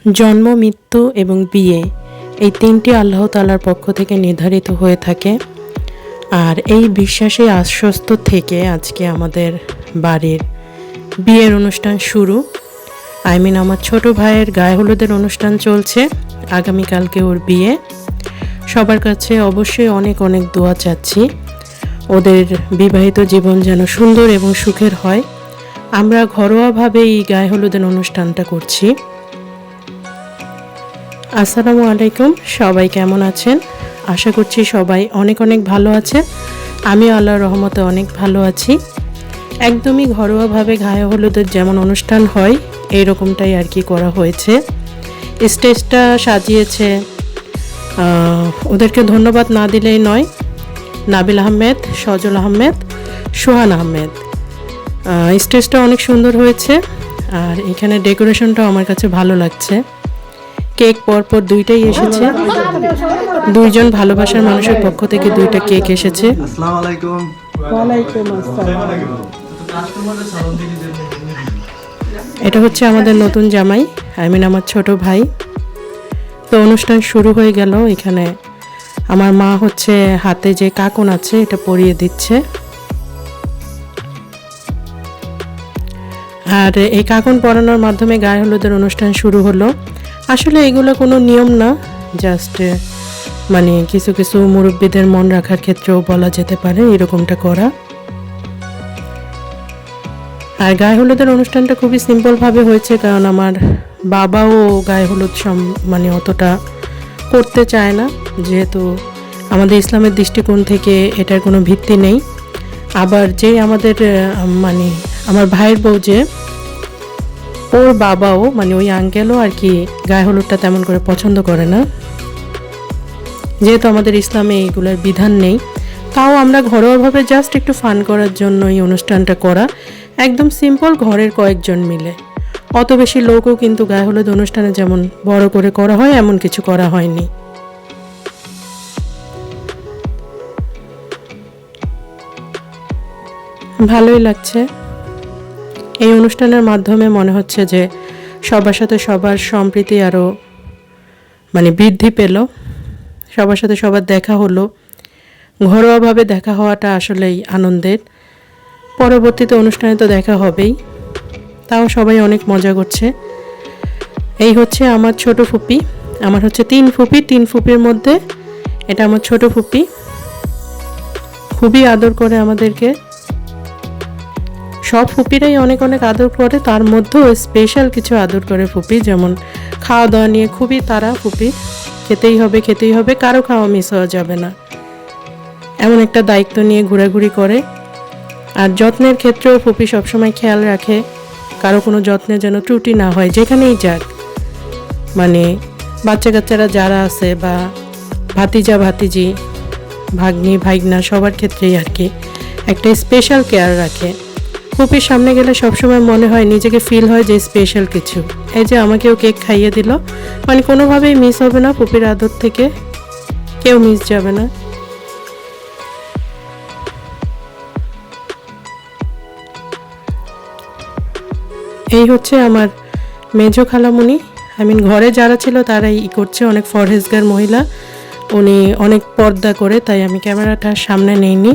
জন্ম, মৃত্যু এবং বিয়ে এই তিনটি আল্লাহ তাআলার পক্ষ থেকে নির্ধারিত হয়ে থাকে। আর এই বিশ্বাসে আশ্বস্ত থেকে আজকে আমাদের বাড়ির বিয়ের অনুষ্ঠান শুরু। আমার ছোট ভাইয়ের গায়ে হলুদের অনুষ্ঠান চলছে। আগামীকালকে ওর বিয়ে। সবার কাছে অবশ্যই অনেক অনেক দোয়া চাচ্ছি, ওদের বিবাহিত জীবন যেন সুন্দর এবং সুখের হয়। আমরা ঘরোয়াভাবে এই গায়ে হলুদের অনুষ্ঠানটা করছি। আসসালামু আলাইকুম, সবাই কেমন আছেন? আশা করছি সবাই অনেক অনেক ভালো আছে। আমি আল্লাহর রহমতে অনেক ভালো আছি। একদমই ঘরোয়াভাবে গায়ে হলুদের যেমন অনুষ্ঠান হয় এই রকমটাই আর কি করা হয়েছে। স্টেজটা সাজিয়েছে, ওদেরকে ধন্যবাদ না দিলেই নয়, নাবিল আহমেদ, সজল আহমেদ, সোহান আহমেদ। স্টেজটা অনেক সুন্দর হয়েছে আর এখানে ডেকোরেশনটাও আমার কাছে ভালো লাগছে। কেক পরপর দুইটাই এসেছে, দুইজন ভালোবাসার মানুষের পক্ষ থেকে দুইটা কেক এসেছে। আসসালামু আলাইকুম। ওয়ালাইকুম আসসালাম। এটা হচ্ছে আমাদের নতুন জামাই, আমার ছোট ভাই। তো অনুষ্ঠান শুরু হয়ে গেল। এখানে আমার মা হচ্ছে হাতে যে কাকন আছে এটা পরিয়ে দিচ্ছে। আর এই কাকন পরানোর মাধ্যমে গায়ে হলুদের অনুষ্ঠান শুরু হলো। আসলে এগুলো কোনো নিয়ম না, জাস্ট মানে কিছু কিছু মুরব্বীদের মন রাখার ক্ষেত্রেও বলা যেতে পারে এরকমটা করা। আর গায়ে হলুদের অনুষ্ঠানটা খুবই সিম্পলভাবে হয়েছে, কারণ আমার বাবাও গায়ে হলুদ মানে অতটা করতে চায় না, যেহেতু আমাদের ইসলামের দৃষ্টিকোণ থেকে এটার কোনো ভিত্তি নেই। আবার যে আমাদের মানে আমার ভাইয়ের বউ, যে ওর বাবাও মানে ওই আঙ্কেলও আর কি গায়ে হলুদটা তেমন করে পছন্দ করে না, যেহেতু আমাদের ইসলামে এইগুলোর বিধান নেই। তাও আমরা ঘরোয়াভাবে জাস্ট একটু ফান করার জন্য এই অনুষ্ঠানটা করা, একদম সিম্পল, ঘরের কয়েকজন মিলে। অত বেশি লোকও কিন্তু গায়ে হলুদ অনুষ্ঠানে যেমন বড় করে করা হয় এমন কিছু করা হয়নি। ভালোই লাগছে। এই অনুষ্ঠানের মাধ্যমে মনে হচ্ছে যে সবার সাথে সবার সম্প্রীতি আরও মানে বৃদ্ধি পেল, সবার সাথে সবার দেখা হলো। ঘরোয়াভাবে দেখা হওয়াটা আসলেই আনন্দের। পরবর্তীতে অনুষ্ঠানে তো দেখা হবেই, তাও সবাই অনেক মজা করছে। এই হচ্ছে আমার ছোট ফুপি। আমার হচ্ছে 3 ফুপি, 3 ফুপির মধ্যে এটা আমার ছোট ফুপি। খুবই আদর করে আমাদেরকে। সব ফুপিরাই অনেক অনেক আদর করে, তার মধ্যেও স্পেশাল কিছু আদর করে ফুপি, যেমন খাওয়া দাওয়া নিয়ে খুবই তাড়া ফুপি। খেতেই হবে, খেতেই হবে, কারো খাওয়া মিস হওয়া যাবে না, এমন একটা দায়িত্ব নিয়ে ঘোরাঘুরি করে। আর যত্নের ক্ষেত্রেও ফুপি সবসময় খেয়াল রাখে কারো কোনো যত্নে যেন ত্রুটি না হয়, যেখানেই যাক। মানে বাচ্চা কাচ্চারা যারা আছে বা ভাতিজা ভাতিজি, ভাগ্নি ভাইগনা, সবার ক্ষেত্রেই আর কি একটা স্পেশাল কেয়ার রাখে। ফুপির সামনে গেলে সবসময় মনে হয়, নিজেকে ফিল হয় যে স্পেশাল কিছু। এই যে আমাকেও কেক খাইয়ে দিল, মানে কোনোভাবেই মিস হবে না, ফুপির আদর থেকে কেউ মিস যাবে না। এই হচ্ছে আমার মেজো খালামুনি। ঘরে যারা ছিল তারাই করছে, অনেক ফরহেজগার মহিলা, উনি অনেক পর্দা করে, তাই আমি ক্যামেরাটা সামনে নেইনি।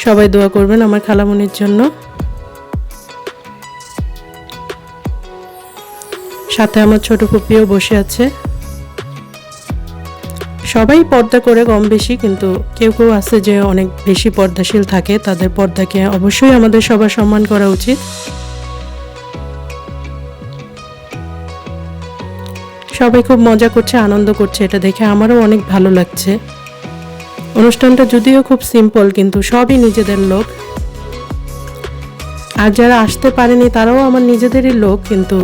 সবাই দোয়া করবেন আমার খালামুনির জন্য। সাথে আমার ছোট ফুপিও বসে আছে। সবাই পর্দা করে কম বেশি, কিন্তু কেউ কেউ আছে যে অনেক বেশি পর্দাশীল থাকে, তাদের পর্দাকে অবশ্যই আমাদের সবার সম্মান করা উচিত। সবাই খুব মজা করছে, আনন্দ করছে, এটা দেখে আমারও অনেক ভালো লাগছে। অনুষ্ঠানটা যদিও খুব সিম্পল, কিন্তু সবই নিজেদের লোক। আর যারা আসতে পারেনি তারাও আমার নিজেদেরই লোক, কিন্তু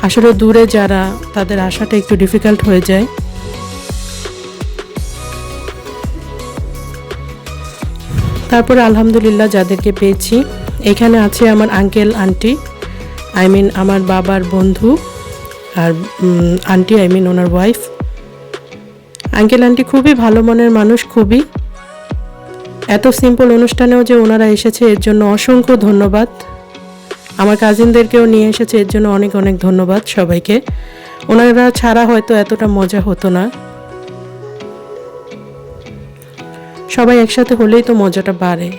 আসলে দূরে যারা, তাদের আসাটা একটু ডিফিকাল্ট হয়ে যায়। তারপরে আলহামদুলিল্লাহ যাদেরকে পেয়েছি, এখানে আছে আমার আঙ্কেল আন্টি, আমার বাবার বন্ধু, আর আন্টি ওনার ওয়াইফ। আঙ্কেল আন্টি খুবই ভালো মনের মানুষ, খুবই। এত সিম্পল অনুষ্ঠানেও যে ওনারা এসেছে এর জন্য অসংখ্য ধন্যবাদ। আমার কাজিনদেরকেও নিয়ে এসেছে, এর জন্য অনেক অনেক ধন্যবাদ সবাইকে। ওনারা ছাড়া হয়তো এতটা মজা হতো না। সবাই একসাথে হলেই তো মজাটা বাড়ে।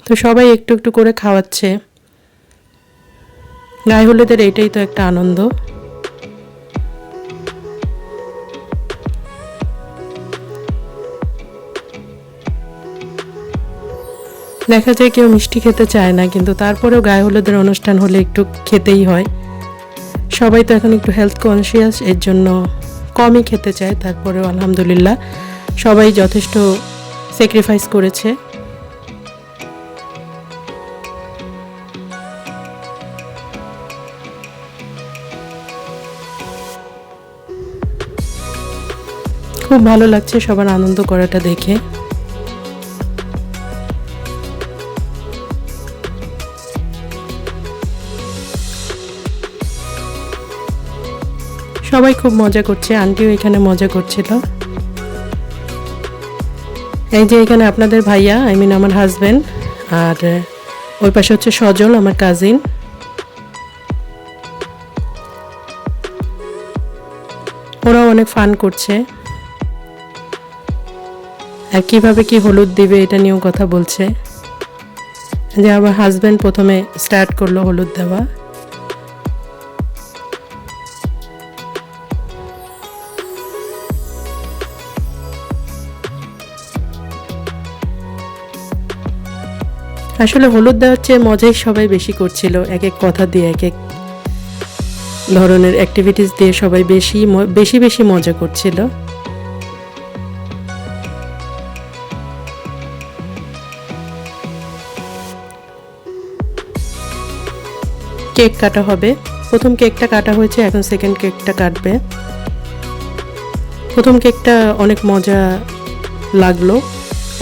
তো সবাই একটু একটু করে খাওয়াচ্ছে। গায়ে হলুদের এটাই তো একটা আনন্দ। দেখা যায় কেউ মিষ্টি খেতে চায় না, কিন্তু তারপরেও গায়ে হলুদের অনুষ্ঠান হলে একটু খেতেই হয়। সবাই তো এখন একটু হেলথ কনসিয়াস, এর জন্য কমই খেতে চায়। তারপরেও আলহামদুলিল্লাহ সবাই যথেষ্ট স্যাক্রিফাইস করেছে। খুব ভালো লাগছে সবার আনন্দ করাটা দেখে। সবাই খুব মজা করছে, আন্টিও এখানে মজা করছিল। এই যে এখানে আপনাদের ভাইয়া, আই মিন আমার হাজবেন্ড, আর ওই পাশে হচ্ছে সজল, আমার কাজিন। ওরাও অনেক ফান করছে, আর কিভাবে কি হলুদ দিবে এটা নিয়েও কথা বলছে। যে আমার হাজবেন্ড প্রথমে স্টার্ট করলো হলুদ দেওয়া। আসলে হলুদ দেওয়ার চেয়ে মজাই সবাই বেশি করছিল, এক এক কথা দিয়ে এক এক ধরনের অ্যাক্টিভিটিস দিয়ে সবাই বেশি বেশি মজা করছিল। কেক কাটা হবে। প্রথম কেকটা কাটা হয়েছে, এখন সেকেন্ড কেকটা কাটবে। প্রথম কেকটা অনেক মজা লাগলো,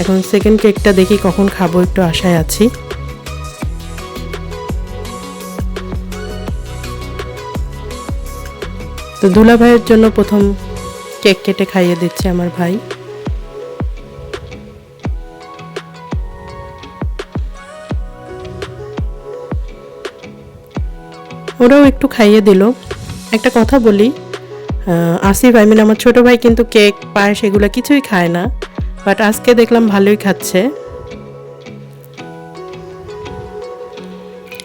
এখন সেকেন্ড কেকটা দেখি কখন খাবো, একটু আশায় আছি। তো দুলা ভাইয়ের জন্য প্রথম কেক কেটে খাইয়ে দিচ্ছে আমার ভাই। ওরাও একটু খাইয়ে দিল। একটা কথা বলি, আসিফ, আই মিন আমার ছোট ভাই কিন্তু কেক, পায়েস এগুলো কিছুই খায় না, বাট আজকে দেখলাম ভালোই খাচ্ছে।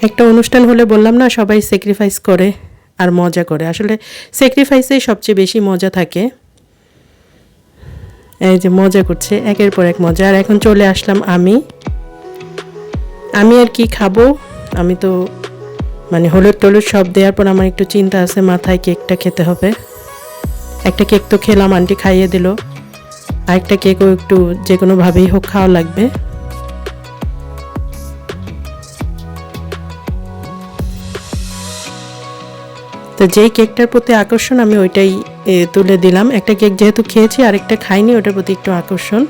একটা অনুষ্ঠান হলে বললাম না, সবাই স্যাক্রিফাইস করে আর মজা করে। আসলে স্যাক্রিফাইসেই সবচেয়ে বেশি মজা থাকে। এই যে মজা করছে, একের পর এক মজা। আর এখন চলে আসলাম আমি আর কি খাবো। আমি তো মানে হলুদ টলুদ সব দেওয়ার পর আমার একটু চিন্তা আছে মাথায়, কেকটা খেতে হবে। একটা কেক তো খেলাম, আন্টি খাইয়ে দিল, আরেকটা কেকও একটু যে কোনোভাবেই হোক খাওয়া লাগবে। তো যেই কেকটার প্রতি আকর্ষণ আমি ওইটাই তুলে দিলাম। একটা কেক যেহেতু খেয়েছি, আরেকটা খাইনি, ওটার প্রতি একটু আকর্ষণ।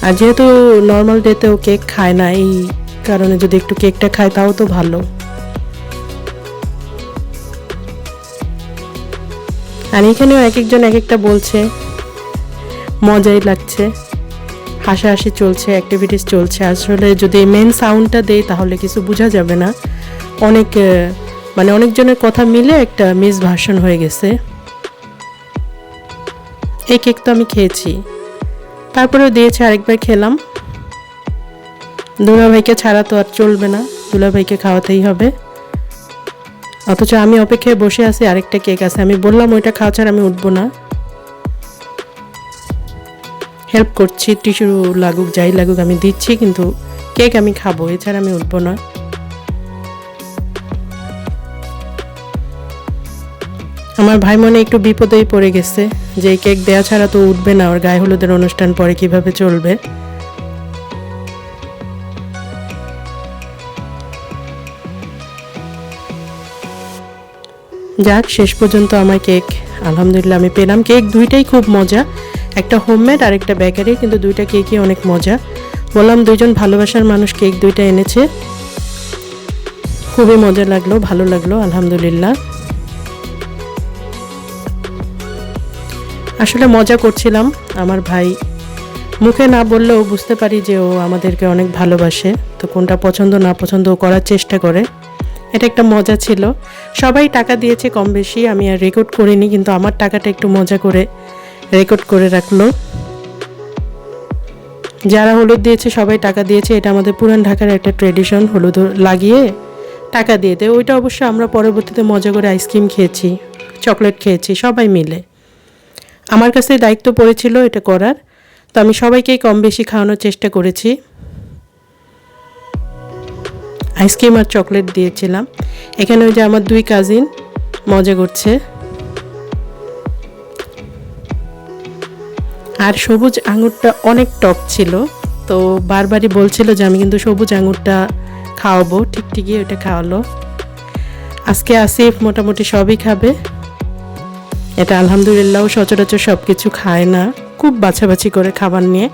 আর যেহেতু নর্মাল ডেতেও কেক খায় না, এই কারণে যদি একটু কেকটা খায় তাও তো ভালো। আর এখানেও এক একজন এক একটা বলছে, মজাই লাগছে, হাসাহাসি চলছে, অ্যাক্টিভিটিস চলছে। আসলে যদি মেন সাউন্ডটা দেই তাহলে কিছু বোঝা যাবে না। অনেকজনের কথা মিলে একটা মিস ভার্সন হয়ে গেছে। এই কেক তো আমি খেয়েছি, তারপরেও দিয়েছে, আরেকবার খেলাম। দুলাভাইকে ছাড়া তো আর চলবে না, দুলাভাইকে খাওয়াতেই হবে। অথচ আমি অপেক্ষায় বসে আছি, আরেকটা কেক আছে। আমি বললাম ওইটা খাওয়া ছাড়া আমি উঠবো না। হেল্প করছি, টিস্যু লাগুক যাই লাগুক আমি দিচ্ছি, কিন্তু কেক আমি খাবো, এছাড়া আমি উঠবো না। আমার ভাই মনে একটু বিপদেই পড়ে গেছে যে কেক দেওয়া ছাড়া তো উঠবে না, ওর গায়ে হলুদের অনুষ্ঠান পরে কিভাবে চলবে। যাক, শেষ পর্যন্ত আমার কেক আলহামদুলিল্লাহ আমি পেলাম। কেক দুইটাই খুব মজা, একটা হোমমেড আর একটা বেকারি, কিন্তু দুইটা কেকই অনেক মজা। বললাম দুইজন ভালোবাসার মানুষ কেক দুইটা এনেছে, খুবই মজা লাগলো, ভালো লাগলো আলহামদুলিল্লাহ। আসলে মজা করছিলাম, আমার ভাই মুখে না বললেও বুঝতে পারি যে ও আমাদেরকে অনেক ভালোবাসে, তো কোনটা পছন্দ না পছন্দ ও করার চেষ্টা করে। এটা একটা মজা ছিল। সবাই টাকা দিয়েছে কম বেশি, আমি আর রেকর্ড করিনি, কিন্তু আমার টাকাটা একটু মজা করে রেকর্ড করে রাখলো। যারা হলুদ দিয়েছে সবাই টাকা দিয়েছে, এটা আমাদের পুরান ঢাকার একটা ট্রেডিশন, হলুদ লাগিয়ে টাকা দিয়ে দেয়। ওইটা অবশ্য আমরা পরবর্তীতে মজা করে আইসক্রিম খেয়েছি, চকলেট খেয়েছি সবাই মিলে। আমার কাছে দায়িত্ব পড়েছিল এটা করার, তো আমি সবাইকেই কম বেশি খাওয়ানোর চেষ্টা করেছি। আইসক্রিম আর চকলেট দিয়েছিলাম। এখানে ওই যে আমার 2 কাজিন মজা করছে। আর সবুজ আঙুরটা অনেক টক ছিল, তো বারবারই বলছিল যে আমি কিন্তু সবুজ আঙুরটা খাওয়াবো, ঠিকই ওটা খাওয়ালো। আজকে আসিফ মোটামুটি সবই খাবে। এটা আলহামদুলিল্লাহ, সচরাচর সব কিছু খায় না, খুব বাছাবাছি করে খাবার নিয়ে।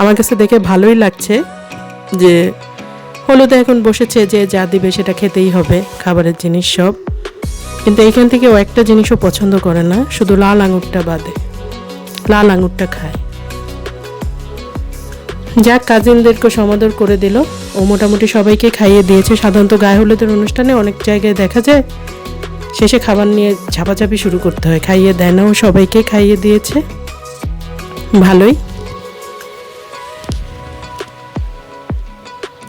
আমার কাছে দেখে ভালোই লাগছে যে হলুদে এখন বসেছে যে যা দিবে সেটা খেতেই হবে, খাবারের জিনিস সব। কিন্তু এইখান থেকে ও একটা জিনিসও পছন্দ করে না, শুধু লাল আঙুরটা বাদে। লাল আঙুরটা খায়। যাক, কাজিনদেরকে সমাদর করে দিল। ও মোটামুটি সবাইকে খাইয়ে দিয়েছে। সাধারণত গায়ে হলুদের অনুষ্ঠানে অনেক জায়গায় দেখা যায় শেষে খাবার নিয়ে ঝাপাঝাপি শুরু করতে হয়, খাইয়ে দেয় না। ও সবাইকে খাইয়ে দিয়েছে, ভালোই।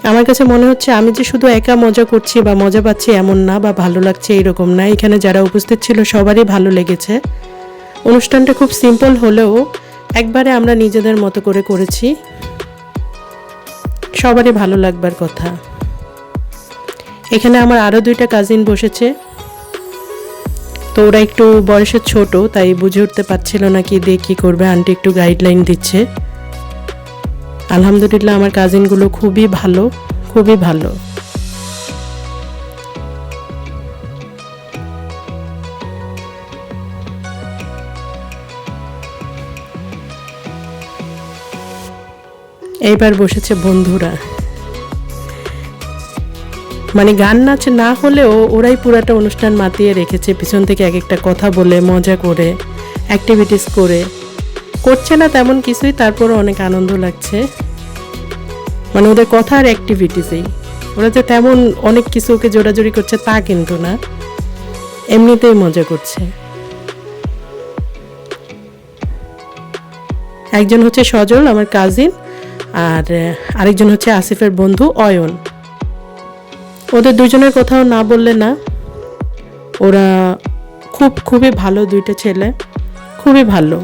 আমার কাছে মনে হচ্ছে আমি যে শুধু একা মজা করছি বা মজা পাচ্ছি এমন না, বা ভালো লাগছে এরকম না। এখানে যারা উপস্থিত ছিল সবারই ভালো লেগেছে। অনুষ্ঠানটা খুব সিম্পল হলেও একবারে আমরা নিজেদের মতো করে করেছি, সবারই ভালো লাগবার কথা। এখানে আমার আরও 2টা কাজিন বসেছে, তো ওরা একটু বয়সে ছোট, তাই বুঝে উঠতে পারছিল না কি দিয়ে কী করবে। আন্টি একটু গাইডলাইন দিচ্ছে। আলহামদুলিল্লাহ আমার কাজিনগুলো খুবই ভালো, খুবই ভালো। এইবার বসেছে বন্ধুরা। মানে গান নাচ না হলেও ওরাই পুরাটা অনুষ্ঠান মাতিয়ে রেখেছে, পিছন থেকে এক একটা কথা বলে, মজা করে, অ্যাক্টিভিটিস করে। করছে না তেমন কিছুই, তারপরও অনেক আনন্দ লাগছে। মানে ওদের কথা আর অ্যাক্টিভিটিসেই, ওরা যে তেমন অনেক কিছু ওকে জোড়াজোড়ি করছে তা কিন্তু না, এমনিতেই মজা করছে। একজন হচ্ছে সজল আমার কাজিন, আর আরেকজন হচ্ছে আসিফের বন্ধু অয়ন। ওদের 2জনের কথাও না বললে না। ওরা খুবই ভালো, 2টা ছেলে খুবই ভালো।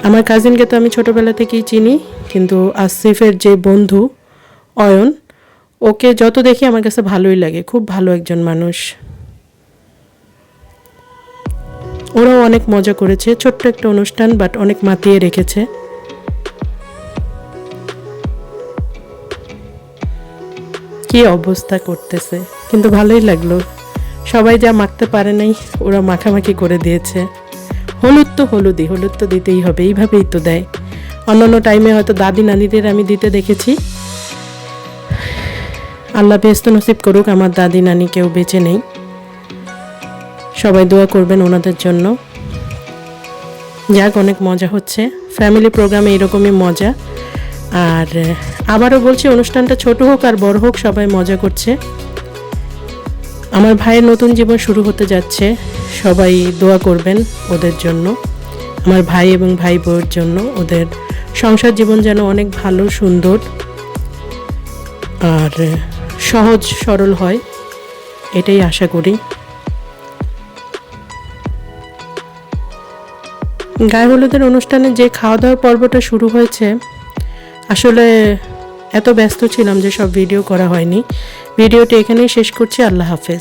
আমার কাজিনকে তো আমি ছোটোবেলা থেকেই চিনি, কিন্তু আসিফের যে বন্ধু অয়ন, ওকে যত দেখি আমার কাছে ভালোই লাগে, খুব ভালো একজন মানুষ। ওরাও অনেক মজা করেছে, ছোট্ট একটা অনুষ্ঠান বাট অনেক মাতিয়ে রেখেছে। কি অবস্থা করতেছে, কিন্তু ভালোই লাগলো। সবাই যা মাখতে পারে নাই ওরা মাখামাখি করে দিয়েছে। হলুদ তো হলুদই, হলুদ তো দিতেই হবে, এইভাবেই তো দেয়। অন্যান্য টাইমে হয়তো দাদি নানিদের আমি দিতে দেখেছি। আল্লাহ বেহেশত নসিব করুক, আমার দাদি নানি কেউ বেঁচে নেই। সবাই দোয়া করবেন ওনাদের জন্য। যাক, অনেক মজা হচ্ছে। ফ্যামিলি প্রোগ্রামে এরকমই মজা। আর আবারও বলছি, অনুষ্ঠানটা ছোট হোক আর বড় হোক, সবাই মজা করছে। আমার ভাইয়ের নতুন জীবন শুরু হতে যাচ্ছে, সবাই দোয়া করবেন ওদের জন্য, আমার ভাই এবং ভাই বউয়ের জন্য। ওদের সংসার জীবন যেন অনেক ভালো, সুন্দর আর সহজ সরল হয়, এটাই আশা করি। গায়ে হলুদের অনুষ্ঠানে যে খাওয়া দাওয়ার পর্বটা শুরু হয়েছে, আসলে এত ব্যস্ত ছিলাম যে সব ভিডিও করা হয়নি। ভিডিওটি এখানেই শেষ করছি। আল্লাহ হাফেজ।